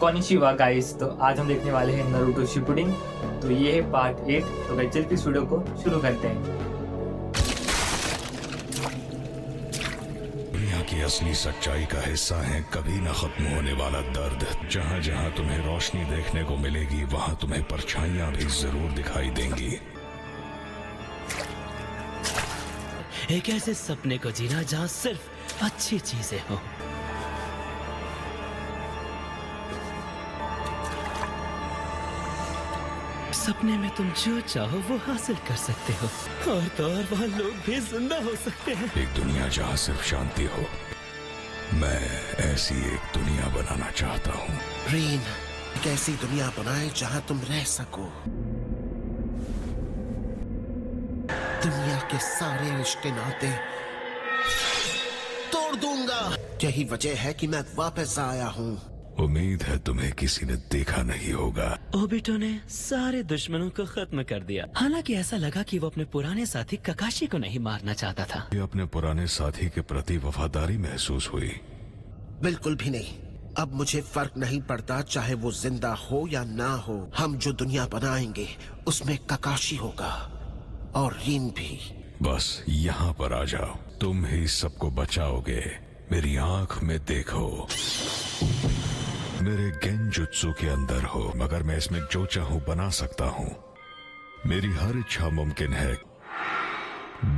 कॉनिचिवा guys. तो आज हम देखने वाले हैं नारुतो शिपुडिन। तो ये है पार्ट 8। तो गाइस चल के इस वीडियो को शुरू करते हैं। दुनिया की असली सच्चाई का हिस्सा है कभी न खत्म होने वाला दर्द। जहाँ जहाँ तुम्हें रोशनी देखने को मिलेगी वहाँ तुम्हें परछाइयाँ भी जरूर दिखाई देंगी। एक ऐसे सपने को जीना जहाँ सिर्फ अच्छी चीजें हो। सपने में तुम जो चाहो वो हासिल कर सकते हो और वहाँ लोग भी जिंदा हो सकते हैं। एक दुनिया जहाँ सिर्फ शांति हो। मैं ऐसी एक दुनिया बनाना चाहता हूँ। रीन, एक ऐसी दुनिया बनाए जहाँ तुम रह सको। दुनिया के सारे रिश्ते नाते तोड़ दूंगा। यही वजह है कि मैं वापस आया हूँ। उम्मीद है तुम्हें किसी ने देखा नहीं होगा। ओबिटो ने सारे दुश्मनों को खत्म कर दिया। हालांकि ऐसा लगा कि वो अपने पुराने साथी ककाशी को नहीं मारना चाहता था। ये अपने पुराने साथी के प्रति वफादारी महसूस हुई। बिल्कुल भी नहीं। अब मुझे फर्क नहीं पड़ता चाहे वो जिंदा हो या ना हो। हम जो दुनिया बनाएंगे उसमें ककाशी होगा और रीन भी। बस यहाँ पर आ जाओ। तुम ही सबको बचाओगे। मेरी आंख में देखो। मेरे गेंजुत्सु के अंदर हो, मगर मैं इसमें जो चाहूं बना सकता हूं। मेरी हर इच्छा मुमकिन है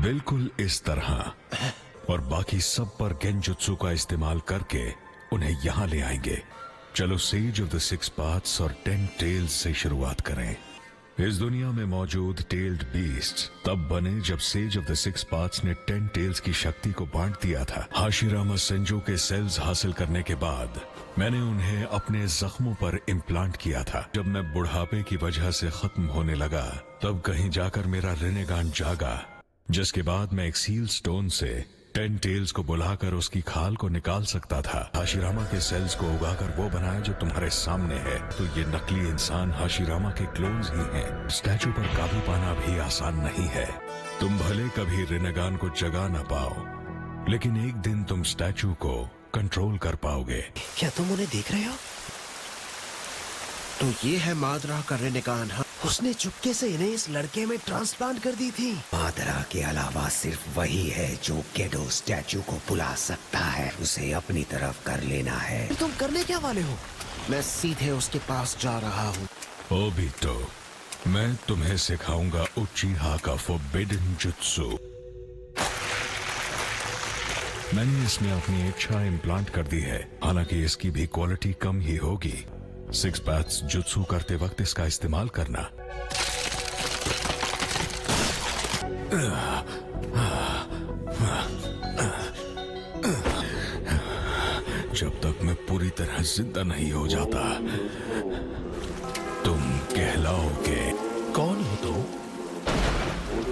बिल्कुल इस तरह। और बाकी सब पर गेंजुत्सु का इस्तेमाल करके उन्हें यहाँ ले आएंगे। चलो सेज ऑफ द 6 पाथ्स और 10 टेल्स से शुरुआत करें। इस दुनिया में मौजूद टेल्ड बीस्ट्स तब बने जब सेज ऑफ द 6 पाथ्स ने 10 टेल्स की शक्ति को बांट दिया था। हाशिरामा सेंजो के सेल्स हासिल करने के बाद मैंने उन्हें अपने जख्मों पर इम्प्लांट किया था। जब मैं बुढ़ापे की वजह से खत्म होने लगा तब कहीं जाकर मेरा रिनेगान जागा, जिसके बाद मैं एक सील स्टोन से 10 टेल्स को बुलाकर उसकी खाल को निकाल सकता था। हाशिरामा के सेल्स को उगाकर वो बनाया जो तुम्हारे सामने है। तो ये नकली इंसान हाशिरामा के क्लोन्स ही हैं। स्टैचू पर काबू पाना भी आसान नहीं है। तुम भले कभी रिनेगान को जगा ना पाओ, लेकिन एक दिन तुम स्टैचू को कंट्रोल कर पाओगे। क्या तुम उन्हें देख रहे हो? तो ये है मादरा का रिनेगान। हाँ, उसने चुपके से इन्हें इस लड़के में ट्रांसप्लांट कर दी थी। मादरा के अलावा सिर्फ वही है जो गेडो स्टैचू को बुला सकता है। उसे अपनी तरफ कर लेना है। तुम करने क्या वाले हो? मैं सीधे उसके पास जा रहा हूँ। ओबिटो, मैं तुम्हें सिखाऊंगा उचिहा का फोरबिडन जुत्सु। मैंने इसमें अपनी इच्छा इम्प्लांट कर दी है। हालांकि इसकी भी क्वालिटी कम ही होगी। 6 पाथ्स जुत्सु करते वक्त इसका इस्तेमाल करना। जब तक मैं पूरी तरह जिंदा नहीं हो जाता तुम कहलाओगे। कौन हो तुम?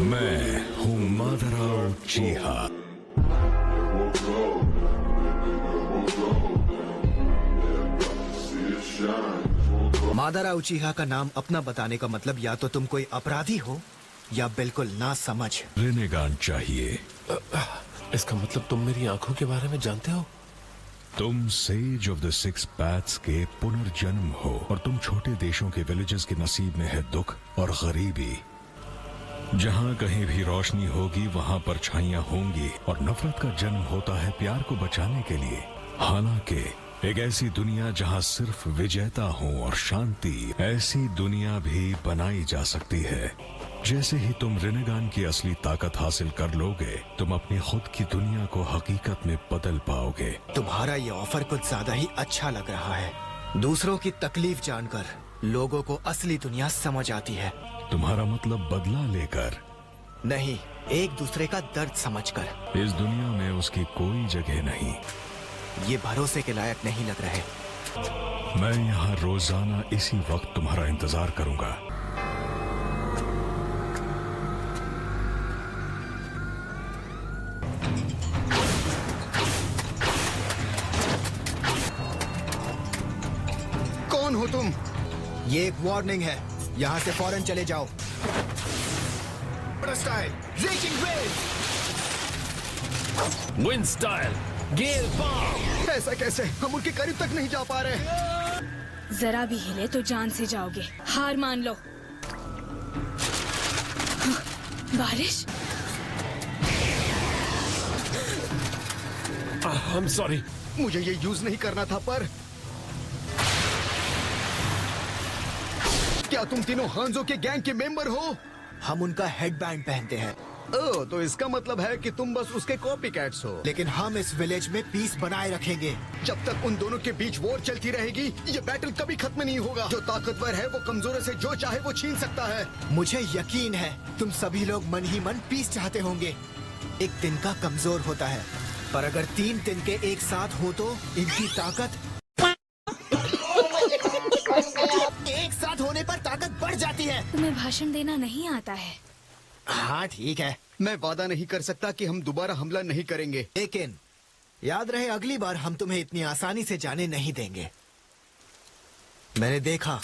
मैं हूँ मादरा उचिहा। मादारा उचिहा का नाम अपना बताने का मतलब या तो तुम कोई अपराधी हो या बिल्कुल ना समझ। रिनेगान चाहिए। इसका मतलब तुम मेरी आंखों के बारे में जानते हो? तुम सेज ऑफ द 6 पाथ्स के पुनर्जन्म हो और तुम छोटे देशों के विलेजेस के नसीब में है दुख और गरीबी। जहाँ कहीं भी रोशनी होगी वहाँ परछाइयाँ होंगी और नफरत का जन्म होता है प्यार को बचाने के लिए। हालांकि एक ऐसी दुनिया जहाँ सिर्फ विजेता हो और शांति, ऐसी दुनिया भी बनाई जा सकती है। जैसे ही तुम रिनेगान की असली ताकत हासिल कर लोगे तुम अपनी खुद की दुनिया को हकीकत में बदल पाओगे। तुम्हारा ये ऑफर कुछ ज्यादा ही अच्छा लग रहा है। दूसरों की तकलीफ जानकर लोगों को असली दुनिया समझ आती है। तुम्हारा मतलब बदला लेकर नहीं, एक दूसरे का दर्द समझकर। इस दुनिया में उसकी कोई जगह नहीं। ये भरोसे के लायक नहीं लग रहे। मैं यहाँ रोजाना इसी वक्त तुम्हारा इंतजार करूंगा। कौन हो तुम? ये एक वार्निंग है, यहाँ से फौरन चले जाओ। स्टाइल, रीचिंग विंड स्टाइल, गेल पाम। ऐसा कैसे? हम उनके करीब तक नहीं जा पा रहे। जरा भी हिले तो जान से जाओगे। हार मान लो। बारिश। I am sorry. मुझे ये यूज नहीं करना था, पर क्या तुम तीनों हांजो के गैंग के मेंबर हो? हम उनका हेडबैंड पहनते हैं। ओह, तो इसका मतलब है कि तुम बस उसके कॉपी कैट्स हो। लेकिन हम इस विलेज में पीस बनाए रखेंगे। जब तक उन दोनों के बीच वॉर चलती रहेगी, ये बैटल कभी खत्म नहीं होगा। जो ताकतवर है वो कमजोरों से जो चाहे वो छीन सकता है। मुझे यकीन है तुम सभी लोग मन ही मन पीस चाहते होंगे। एक तिनका कमजोर होता है, पर अगर 3 तिनके एक साथ हो तो इनकी ताकत एक साथ होने पर ताकत बढ़ जाती है। तुम्हें भाषण देना नहीं आता है। हाँ ठीक है, मैं वादा नहीं कर सकता कि हम दोबारा हमला नहीं करेंगे, लेकिन याद रहे अगली बार हम तुम्हें इतनी आसानी से जाने नहीं देंगे। मैंने देखा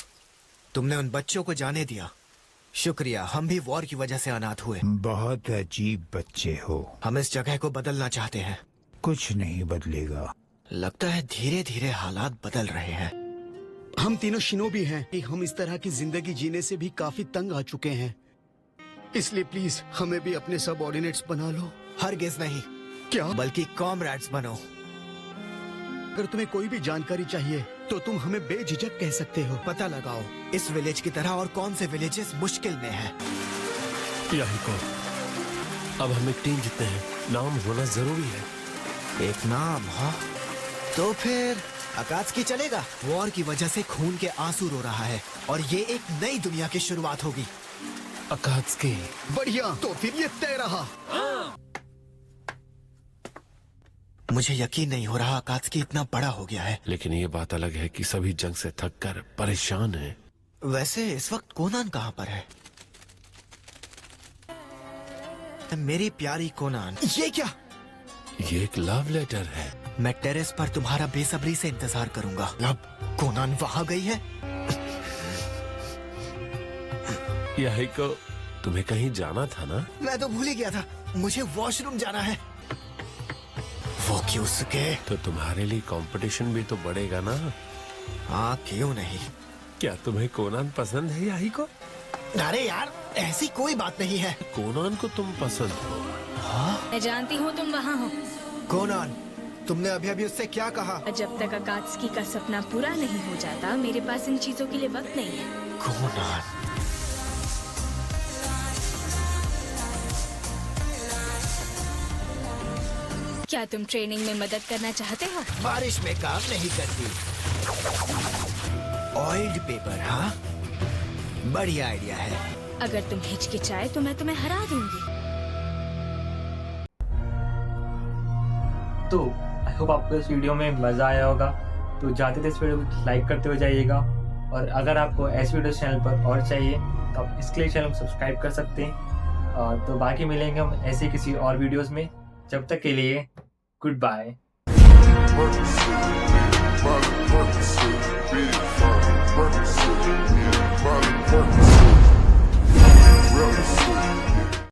तुमने उन बच्चों को जाने दिया। शुक्रिया, हम भी वॉर की वजह से अनाथ हुए। बहुत अजीब बच्चे हो। हम इस जगह को बदलना चाहते हैं। कुछ नहीं बदलेगा। लगता है धीरे धीरे हालात बदल रहे हैं। हम तीनों शिनोबी हैं कि हम इस तरह की जिंदगी जीने से भी काफी तंग आ चुके हैं। इसलिए प्लीज हमें भी अपने सबऑर्डिनेट्स बना लो। हरगिज नहीं। क्या? बल्कि कॉमरेड्स बनो। अगर तुम्हें कोई भी जानकारी चाहिए तो तुम हमें बेझिझक कह सकते हो। पता लगाओ इस विलेज की तरह और कौन से विलेजेस मुश्किल में हैं। यही को अब हम एक टीम जितने हैं, नाम होना जरूरी है। एक नाम? हाँ, तो फिर अकात्सुकी चलेगा। वॉर की वजह से खून के आंसू रो रहा है और ये एक नई दुनिया की शुरुआत होगी। अकात्सुकी। बढ़िया, तो फिर ये तय रहा। मुझे यकीन नहीं हो रहा अकात्सुकी इतना बड़ा हो गया है। लेकिन ये बात अलग है कि सभी जंग से थक कर परेशान हैं। वैसे इस वक्त कोनान कहाँ पर है? मेरी प्यारी कोनान। ये क्या? ये एक लव लेटर है। मैं टेरेस पर तुम्हारा बेसब्री से इंतजार करूंगा। अब कोनान वहाँ गई है? यही को तुम्हें कहीं जाना था ना? मैं तो भूल ही गया था, मुझे वॉशरूम जाना है। वो क्यों सके? तो तुम्हारे लिए कंपटीशन भी तो बढ़ेगा ना? हाँ, क्यों नहीं। क्या तुम्हें कोनान पसंद है यही को? अरे यार, ऐसी कोई बात नहीं है। कोनान को तुम पसंद हो? मैं जानती हूँ तुम वहाँ हो। कोनान, तुमने अभी अभी उससे क्या कहा? जब तक अकात्सुकी का सपना पूरा नहीं हो जाता, मेरे पास इन चीजों के लिए वक्त नहीं है। कोनान, क्या तुम ट्रेनिंग में मदद करना चाहते हो? बारिश में काम नहीं करती। Oiled paper? हाँ, बढ़िया आइडिया है। अगर तुम हिचकिचाए तो मैं तुम्हें हरा दूंगी। तो आई होप आपको इस वीडियो में मज़ा आया होगा। तो जाते थे इस वीडियो को लाइक करते हुए जाइएगा, और अगर आपको ऐसी वीडियो चैनल पर और चाहिए तो आप इसके लिए चैनल को सब्सक्राइब कर सकते हैं। तो बाकी मिलेंगे हम ऐसे किसी और वीडियोस में। जब तक के लिए गुड बाय।